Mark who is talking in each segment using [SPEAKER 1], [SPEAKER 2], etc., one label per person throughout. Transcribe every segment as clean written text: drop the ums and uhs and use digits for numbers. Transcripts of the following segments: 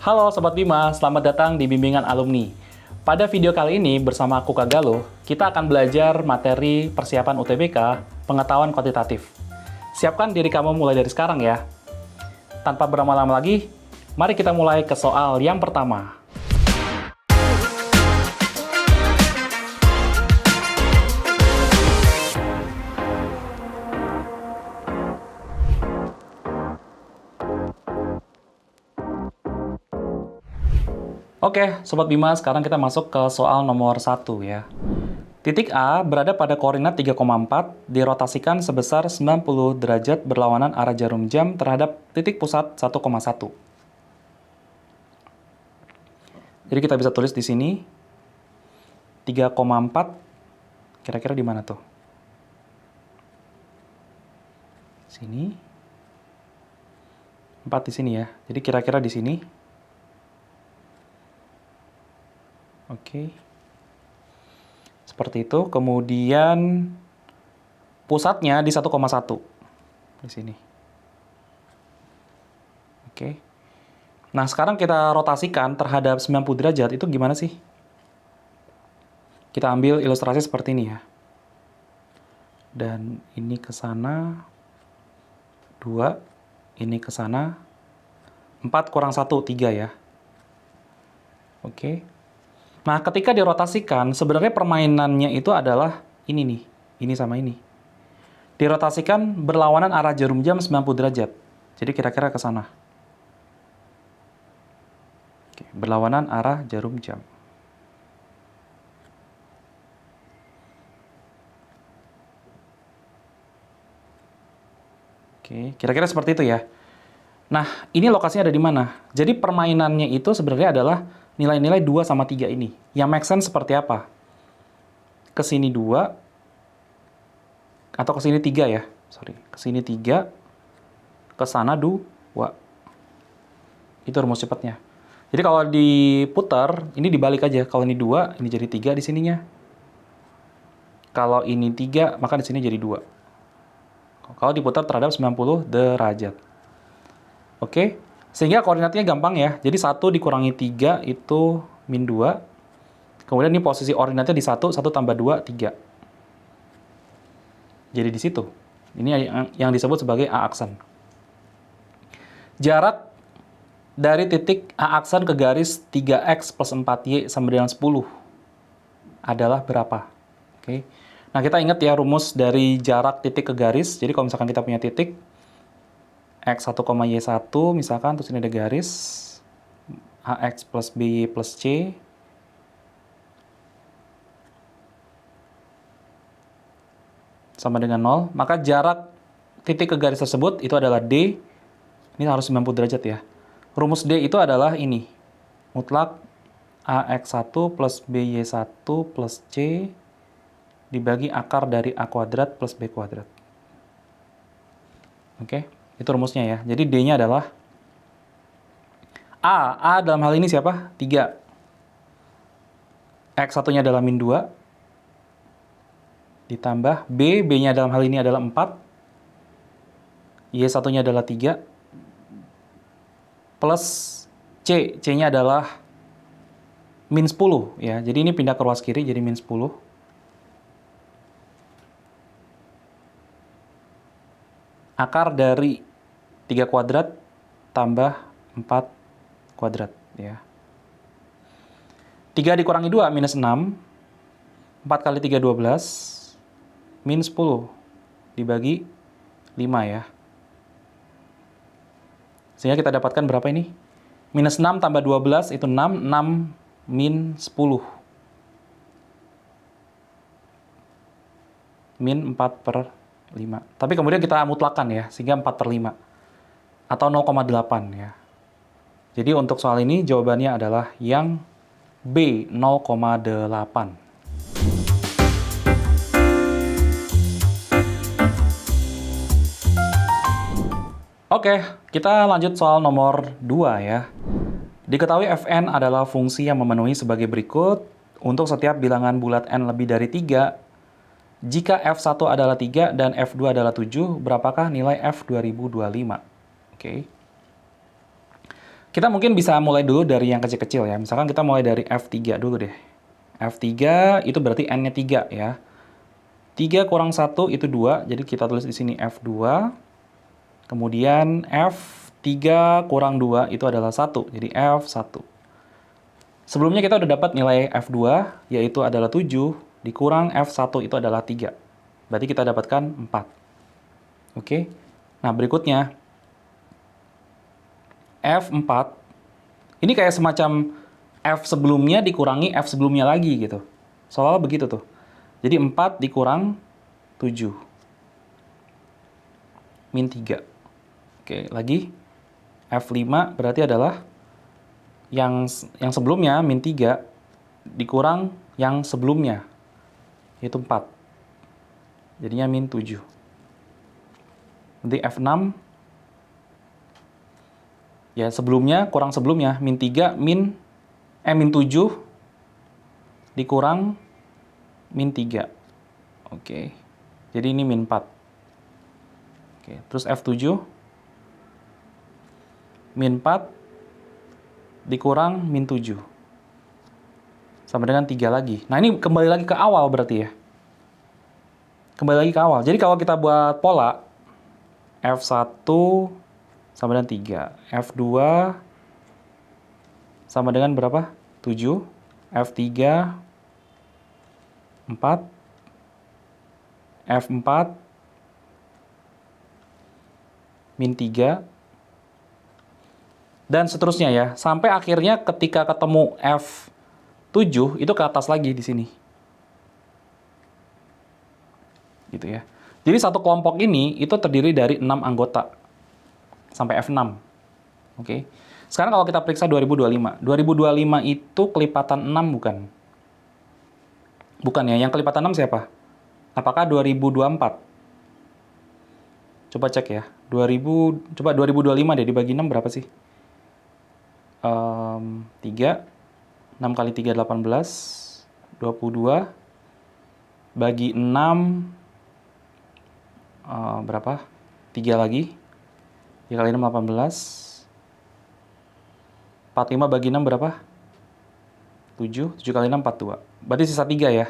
[SPEAKER 1] Halo Sobat Bima, selamat datang di Bimbingan Alumni. Pada video kali ini bersama aku Kak Galuh, kita akan belajar materi persiapan UTBK, pengetahuan kuantitatif. Siapkan diri kamu mulai dari sekarang ya. Tanpa berlama-lama lagi, mari kita mulai ke soal yang pertama. Oke, Sobat Bima, sekarang kita masuk ke soal nomor 1 ya. Titik A berada pada koordinat 3,4, dirotasikan sebesar 90 derajat berlawanan arah jarum jam terhadap titik pusat 1,1. Jadi kita bisa tulis di sini 3,4 kira-kira di mana tuh? Sini. 4 di sini ya. Jadi kira-kira di sini. Oke. Seperti itu. Kemudian pusatnya di 1,1 di sini. Oke. Nah, sekarang kita rotasikan terhadap 90 derajat. Itu gimana sih? Kita ambil ilustrasi seperti ini ya. Dan ini ke sana 2, ini ke sana 4 kurang 1, 3 ya. Oke. Nah, ketika dirotasikan, sebenarnya permainannya itu adalah ini nih. Ini sama ini. Dirotasikan berlawanan arah jarum jam 90 derajat. Jadi kira-kira ke sana. Oke, berlawanan arah jarum jam. Oke, kira-kira seperti itu ya. Nah, ini lokasinya ada di mana? Jadi permainannya itu sebenarnya adalah nilai-nilai 2 sama 3 ini. Yang make sense seperti apa? Ke sini 2, atau ke sini 3 ya. Sorry, ke sini 3, ke sana 2. Itu rumus cepatnya. Jadi kalau diputar, ini dibalik aja. Kalau ini 2, ini jadi 3 di sininya. Kalau ini 3, maka di sini jadi 2. Kalau diputar terhadap 90 derajat. Oke? Sehingga koordinatnya gampang ya. Jadi 1 dikurangi 3 itu min 2. Kemudian ini posisi ordinatnya di 1, 1 tambah 2, 3. Jadi di situ. Ini yang disebut sebagai A aksen. Jarak dari titik A aksen ke garis 3x plus 4y sama dengan 10 adalah berapa? Oke. Nah, kita ingat ya rumus dari jarak titik ke garis. Jadi kalau misalkan kita punya titik X1, Y1 misalkan, terus ini ada garis AX plus BY plus C sama dengan 0, maka jarak titik ke garis tersebut itu adalah D, ini harus 90 derajat ya. Rumus D itu adalah ini, mutlak AX1 plus BY1 plus C dibagi akar dari A kuadrat plus B kuadrat. Oke? Itu rumusnya ya. Jadi D-nya adalah A dalam hal ini siapa? 3. X1-nya adalah min 2. Ditambah B-nya dalam hal ini adalah 4. Y1-nya adalah 3. Plus C-nya adalah min 10 ya. Jadi ini pindah ke ruas kiri jadi min 10. Akar dari 3 kuadrat tambah 4 kuadrat ya. 3 dikurangi 2 minus 6. 4 kali 3 12 min 10 dibagi 5 ya. Sehingga kita dapatkan berapa ini? Minus 6 tambah 12 itu 6, 6 min 10. Min 4/5. Tapi kemudian kita mutlakan ya, sehingga 4/5. Atau 0,8 ya. Jadi untuk soal ini jawabannya adalah yang B, 0,8. Oke, kita lanjut soal nomor 2 ya. Diketahui Fn adalah fungsi yang memenuhi sebagai berikut. Untuk setiap bilangan bulat n lebih dari 3, jika F1 adalah 3 dan F2 adalah 7, berapakah nilai F2025? Oke. Kita mungkin bisa mulai dulu dari yang kecil-kecil ya. Misalkan kita mulai dari F3 dulu deh. F3 itu berarti N-nya 3 ya. 3 kurang 1 itu 2, jadi kita tulis di sini F2. Kemudian F3 kurang 2 itu adalah 1, jadi F1. Sebelumnya kita udah dapat nilai F2, yaitu adalah 7, dikurang F1 itu adalah 3. Berarti kita dapatkan 4. Oke. Nah, berikutnya F4, ini kayak semacam F sebelumnya dikurangi F sebelumnya lagi gitu. Soalnya begitu tuh. Jadi 4 dikurang 7. Min 3. Oke, lagi. F5 berarti adalah yang sebelumnya, min 3, dikurang yang sebelumnya, yaitu 4. Jadinya min 7. Nanti F6, ya sebelumnya kurang sebelumnya, min 3, min 7 dikurang min 3. Oke. Jadi ini min 4. Oke, terus F7 min 4 dikurang min 7. Sama dengan 3 lagi. Nah, ini kembali lagi ke awal berarti ya. Kembali lagi ke awal. Jadi kalau kita buat pola F1 sama dengan 3. F2 sama dengan berapa? 7. F3 4. F4 min 3. Dan seterusnya ya. Sampai akhirnya ketika ketemu F7 itu ke atas lagi di sini. Gitu ya. Jadi satu kelompok ini itu terdiri dari 6 anggota. Sampai F6. Oke. Sekarang kalau kita periksa 2025. 2025 itu kelipatan 6 bukan? Bukan ya, yang kelipatan 6 siapa? Apakah 2024? Coba cek ya. Coba 2025 deh, dibagi 6 berapa sih? 3. 6 kali 3, 18. 22. Bagi 6, berapa? 3 lagi. 3 kali 6, 18. 45 bagi 6 berapa? 7. 7 kali 6, 42. Berarti sisa 3 ya.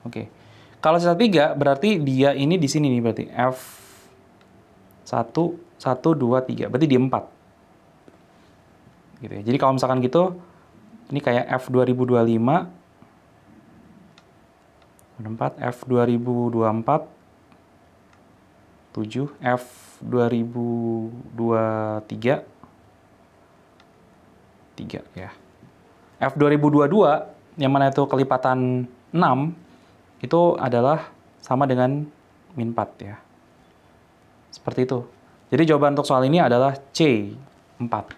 [SPEAKER 1] Oke. Kalau sisa 3, berarti dia ini di sini nih berarti. F1, 1, 2, 3. Berarti di 4. Gitu ya. Jadi kalau misalkan gitu, ini kayak F2025. 4, F2024. 7, F2023. 3 ya. F2022 yang mana itu kelipatan 6 itu adalah sama dengan min 4 ya. Seperti itu. Jadi jawaban untuk soal ini adalah C, 4.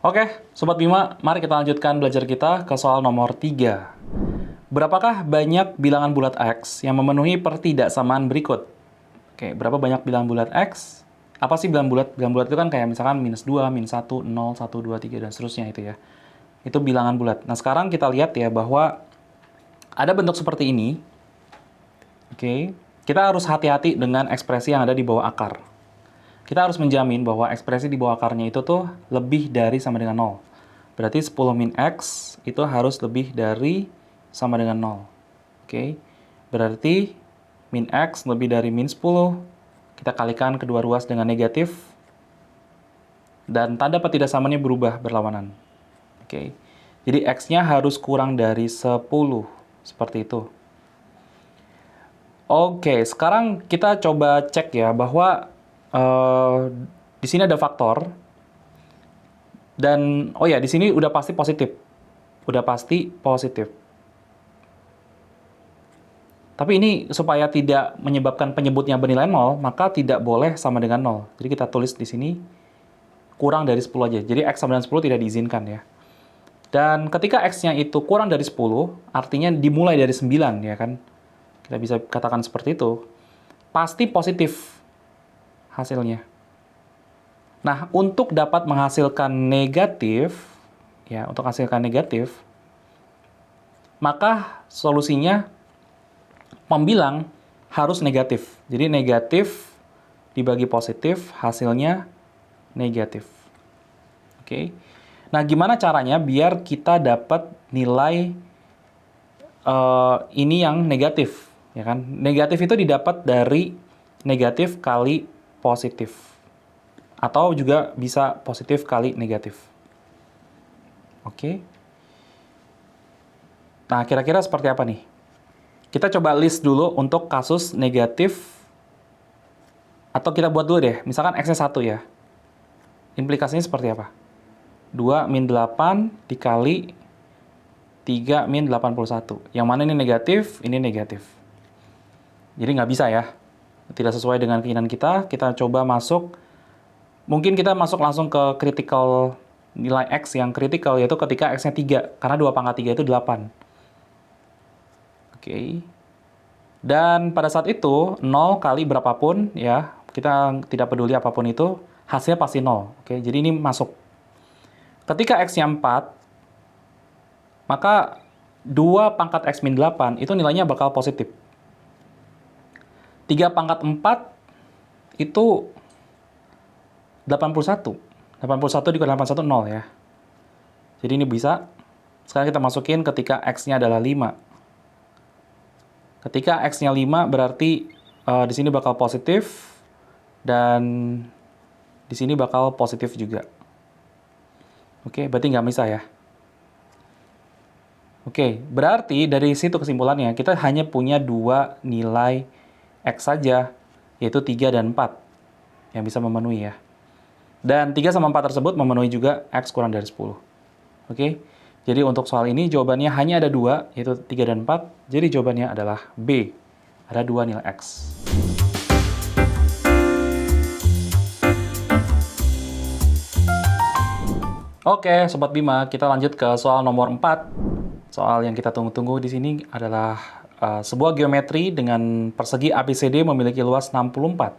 [SPEAKER 1] Oke, Sobat Bima, mari kita lanjutkan belajar kita ke soal nomor 3. Berapakah banyak bilangan bulat X yang memenuhi pertidaksamaan berikut? Oke, berapa banyak bilangan bulat X? Apa sih bilangan bulat? Bilangan bulat itu kan kayak misalkan minus 2, minus 1, 0, 1, 2, 3, dan seterusnya itu ya. Itu bilangan bulat. Nah, sekarang kita lihat ya bahwa ada bentuk seperti ini. Oke, kita harus hati-hati dengan ekspresi yang ada di bawah akar. Kita harus menjamin bahwa ekspresi di bawah akarnya itu tuh lebih dari sama dengan 0. Berarti 10 min X itu harus lebih dari sama dengan 0. Oke, berarti min X lebih dari min 10. Kita kalikan kedua ruas dengan negatif. Dan tanda pertidaksamannya berubah berlawanan. Oke, jadi X-nya harus kurang dari 10. Seperti itu. Oke, sekarang kita coba cek ya bahwa di sini ada faktor. Dan, oh ya, di sini udah pasti positif. Udah pasti positif. Tapi ini supaya tidak menyebabkan penyebutnya bernilai 0, maka tidak boleh sama dengan 0. Jadi kita tulis di sini kurang dari 10 aja. Jadi X sama dengan 10 tidak diizinkan ya. Dan ketika X-nya itu kurang dari 10, artinya dimulai dari 9 ya kan. Kita bisa katakan seperti itu. Pasti positif hasilnya. Nah, untuk dapat menghasilkan negatif, ya, untuk hasilkan negatif, maka solusinya pembilang harus negatif. Jadi negatif dibagi positif, hasilnya negatif. Oke. Nah, gimana caranya biar kita dapat nilai ini yang negatif, ya kan? Negatif itu didapat dari negatif kali positif, atau juga bisa positif kali negatif. Oke. Nah, kira-kira seperti apa nih? Kita coba list dulu untuk kasus negatif, atau kita buat dulu deh, misalkan X-nya 1 ya. Implikasinya seperti apa? 2 min 8 dikali 3 min 81. Yang mana ini negatif, ini negatif. Jadi nggak bisa ya. Tidak sesuai dengan keinginan kita. Kita coba masuk. Mungkin kita masuk langsung ke critical nilai X yang critical, yaitu ketika X-nya 3. Karena 2 pangkat 3 itu 8. Oke. Dan pada saat itu, 0 kali berapapun, ya, kita tidak peduli apapun itu, hasilnya pasti 0. Oke, jadi ini masuk. Ketika X-nya 4, maka 2 pangkat X min 8 itu nilainya bakal positif. 3 pangkat 4 itu 81. 81 dikali 81, 0 ya. Jadi ini bisa. Sekarang kita masukin ketika X-nya adalah 5. Ketika X-nya 5 berarti di sini bakal positif. Dan di sini bakal positif juga. Oke, berarti nggak bisa ya. Oke, berarti dari situ kesimpulannya, kita hanya punya 2 nilai X saja, yaitu 3 dan 4, yang bisa memenuhi ya. Dan 3 sama 4 tersebut memenuhi juga X kurang dari 10. Oke, jadi untuk soal ini jawabannya hanya ada 2, yaitu 3 dan 4, jadi jawabannya adalah B, ada 2 nilai X. Oke, Sobat Bima, kita lanjut ke soal nomor 4. Soal yang kita tunggu-tunggu di sini adalah sebuah geometri dengan persegi ABCD memiliki luas 64.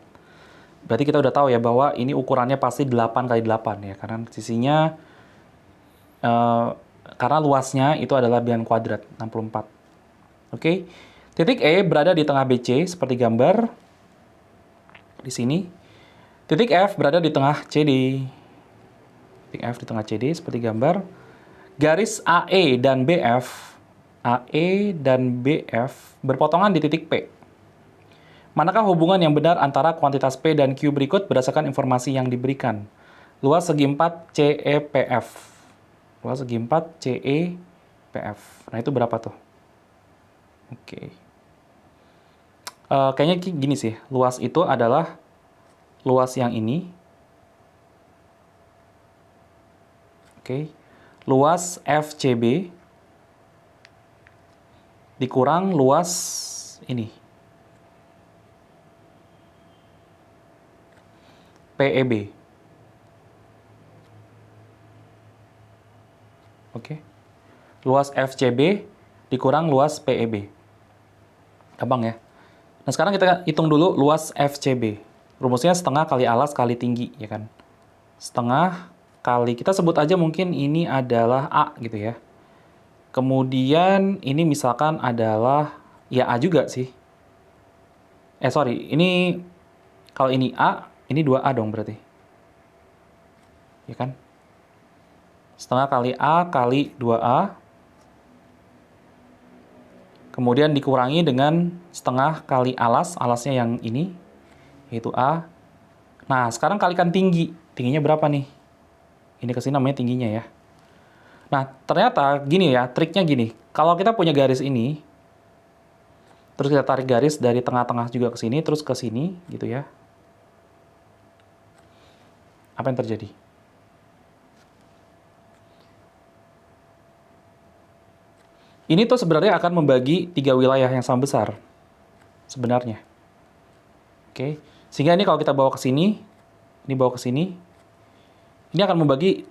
[SPEAKER 1] Berarti kita udah tahu ya bahwa ini ukurannya pasti 8 kali 8 ya, karena sisinya karena luasnya itu adalah bilan kuadrat 64. Oke. Titik E berada di tengah BC seperti gambar di sini. Titik F berada di tengah CD. Titik F di tengah CD seperti gambar. Garis AE dan BF berpotongan di titik P. Manakah hubungan yang benar antara kuantitas P dan Q berikut berdasarkan informasi yang diberikan? Luas segi 4 CEPF. Luas segi 4 CEPF. Nah, itu berapa tuh? Oke. Kayaknya gini sih. Luas itu adalah luas yang ini. Oke. Luas FCB dikurang luas ini. PEB. Oke. Luas FCB dikurang luas PEB. Gampang ya. Nah, sekarang kita hitung dulu luas FCB. Rumusnya setengah kali alas kali tinggi, ya kan? Setengah kali, kita sebut aja mungkin ini adalah A gitu ya. Kemudian ini misalkan adalah, ya A juga sih. Ini kalau ini A, ini 2A dong berarti. Ya kan? Setengah kali A kali 2A. Kemudian dikurangi dengan setengah kali alas, alasnya yang ini, yaitu A. Nah, sekarang kalikan tinggi. Tingginya berapa nih? Ini ke sini namanya tingginya ya. Nah, ternyata gini ya, triknya gini. Kalau kita punya garis ini, terus kita tarik garis dari tengah-tengah juga ke sini, terus ke sini, gitu ya. Apa yang terjadi? Ini tuh sebenarnya akan membagi 3 wilayah yang sama besar. Sebenarnya. Oke. Sehingga ini kalau kita bawa ke sini, ini bawa ke sini, ini akan membagi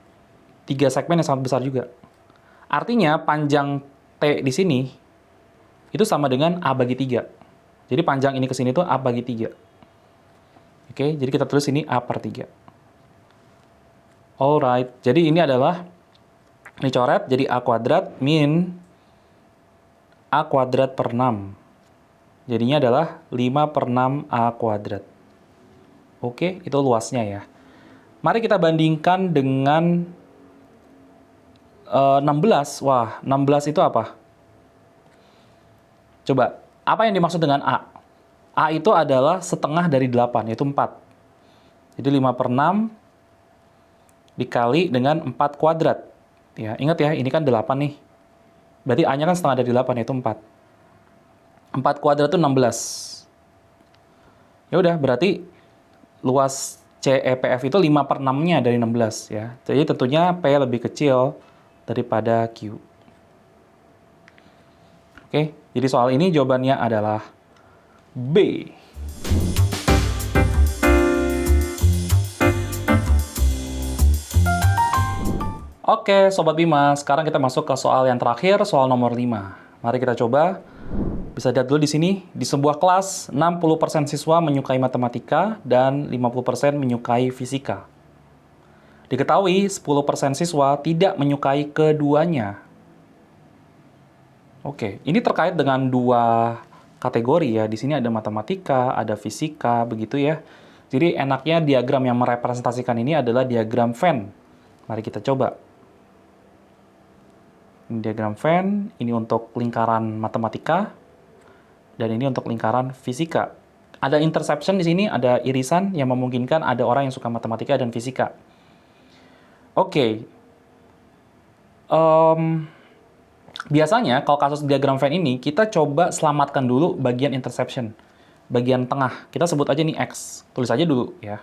[SPEAKER 1] 3 segmen yang sangat besar juga. Artinya panjang T di sini itu sama dengan A bagi 3. Jadi panjang ini ke sini itu A bagi 3. Oke, jadi kita tulis ini A per 3. Alright, jadi ini adalah, ini coret, jadi A kuadrat min A kuadrat per 6. Jadinya adalah 5/6A kuadrat. Oke, itu luasnya ya. Mari kita bandingkan dengan 16. Wah, 16 itu apa? Coba, apa yang dimaksud dengan A? A itu adalah setengah dari 8, yaitu 4. Jadi 5/6 dikali dengan 4 kuadrat. Ya, ingat ya, ini kan 8 nih. Berarti A-nya kan setengah dari 8, yaitu 4. 4 kuadrat itu 16. Ya udah, berarti luas CEPF itu 5/6-nya dari 16 ya. Jadi tentunya P lebih kecil daripada Q. Oke, jadi soal ini jawabannya adalah B. Oke, Sobat Bima, sekarang kita masuk ke soal yang terakhir, soal nomor 5. Mari kita coba. Bisa lihat dulu di sini, di sebuah kelas, 60% siswa menyukai matematika dan 50% menyukai fisika. Diketahui 10% siswa tidak menyukai keduanya. Oke, ini terkait dengan dua kategori ya. Di sini ada matematika, ada fisika, begitu ya. Jadi enaknya diagram yang merepresentasikan ini adalah diagram Venn. Mari kita coba. Ini diagram Venn, ini untuk lingkaran matematika, dan ini untuk lingkaran fisika. Ada intersection di sini, ada irisan yang memungkinkan ada orang yang suka matematika dan fisika. Oke. Biasanya kalau kasus diagram Venn ini, kita coba selamatkan dulu bagian intersection. Bagian tengah. Kita sebut aja nih X. Tulis aja dulu ya.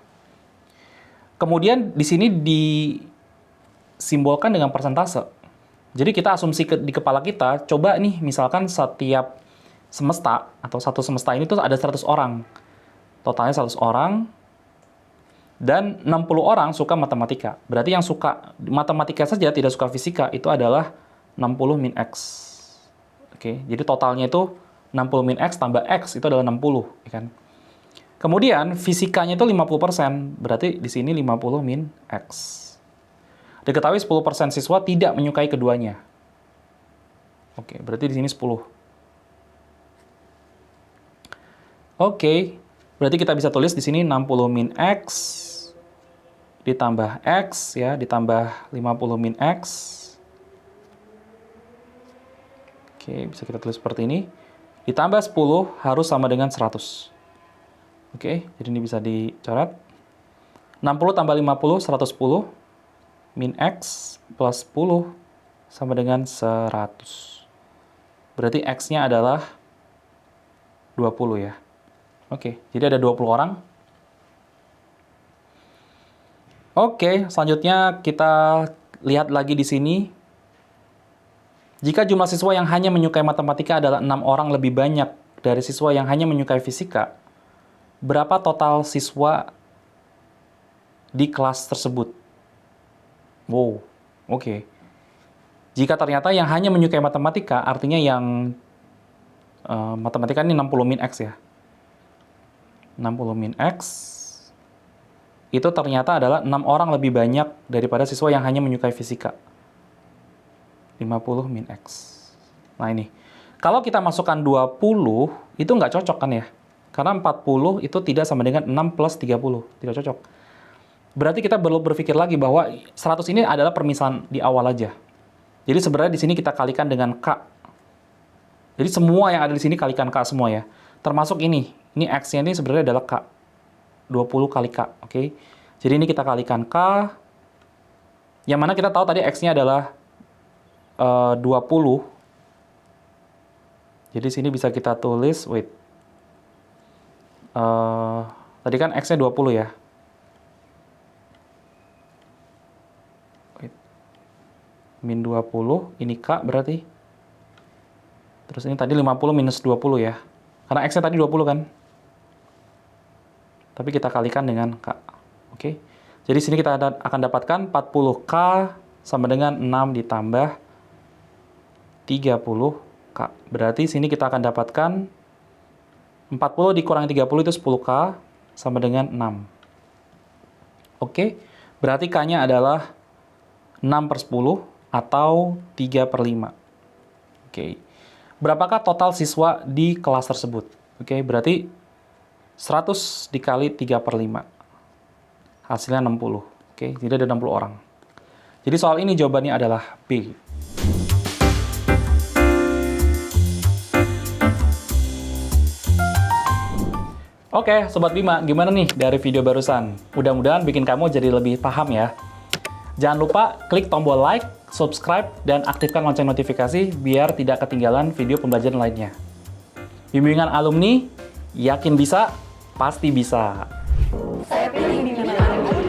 [SPEAKER 1] Kemudian di sini disimbolkan dengan persentase. Jadi kita asumsi di kepala kita, coba nih misalkan setiap semesta atau satu semesta ini tuh ada 100 orang. Totalnya 100 orang dan 60 orang suka matematika. Berarti yang suka matematika saja tidak suka fisika itu adalah 60 min X. Oke, jadi totalnya itu 60 min X tambah X itu adalah 60, ya kan? Kemudian fisikanya itu 50%, berarti di sini 50 min X. Diketahui 10% siswa tidak menyukai keduanya. Oke, berarti di sini 10. Oke, berarti kita bisa tulis di sini 60 min X ditambah X ya, ditambah 50 min X. Oke, bisa kita tulis seperti ini. Ditambah 10 harus sama dengan 100. Oke, jadi ini bisa dicoret. 60 tambah 50, 110. Min X plus 10 sama dengan 100. Berarti X-nya adalah 20 ya. Oke, jadi ada 20 orang. Oke, selanjutnya kita lihat lagi di sini. Jika jumlah siswa yang hanya menyukai matematika adalah 6 orang lebih banyak dari siswa yang hanya menyukai fisika, berapa total siswa di kelas tersebut? Wow, oke. Jika ternyata yang hanya menyukai matematika, artinya yang matematika ini 60 min X ya. 60 min X itu ternyata adalah 6 orang lebih banyak daripada siswa yang hanya menyukai fisika. 50 min X. Nah ini, kalau kita masukkan 20, itu nggak cocok kan ya? Karena 40 itu tidak sama dengan 6 plus 30. Tidak cocok. Berarti kita perlu berpikir lagi bahwa 100 ini adalah permisalan di awal aja. Jadi sebenarnya di sini kita kalikan dengan K. Jadi semua yang ada di sini kalikan K semua ya. Termasuk ini. Ini X-nya ini sebenarnya adalah K. 20 kali K. Oke. Jadi ini kita kalikan K. Yang mana kita tahu tadi X-nya adalah 20. Jadi sini bisa kita tulis, wait. Tadi kan X-nya 20 ya. Wait. Min 20, ini K berarti. Terus ini tadi 50 minus 20 ya. Karena X-nya tadi 20 kan. Tapi kita kalikan dengan K. Oke. Jadi sini kita akan dapatkan 40K sama dengan 6 ditambah 30K. Berarti sini kita akan dapatkan 40 dikurangi 30 itu 10K sama dengan 6. Oke. Berarti K-nya adalah 6/10 atau 3/5. Oke. Berapakah total siswa di kelas tersebut? Oke, berarti 100 dikali 3/5. Hasilnya 60. Oke, jadi ada 60 orang. Jadi soal ini jawabannya adalah B. Oke, Sobat Bima, gimana nih dari video barusan? Mudah-mudahan bikin kamu jadi lebih paham ya. Jangan lupa klik tombol like, subscribe, dan aktifkan lonceng notifikasi biar tidak ketinggalan video pembelajaran lainnya. Bimbingan alumni, yakin bisa, pasti bisa.
[SPEAKER 2] Saya pilih bimbingan alumni.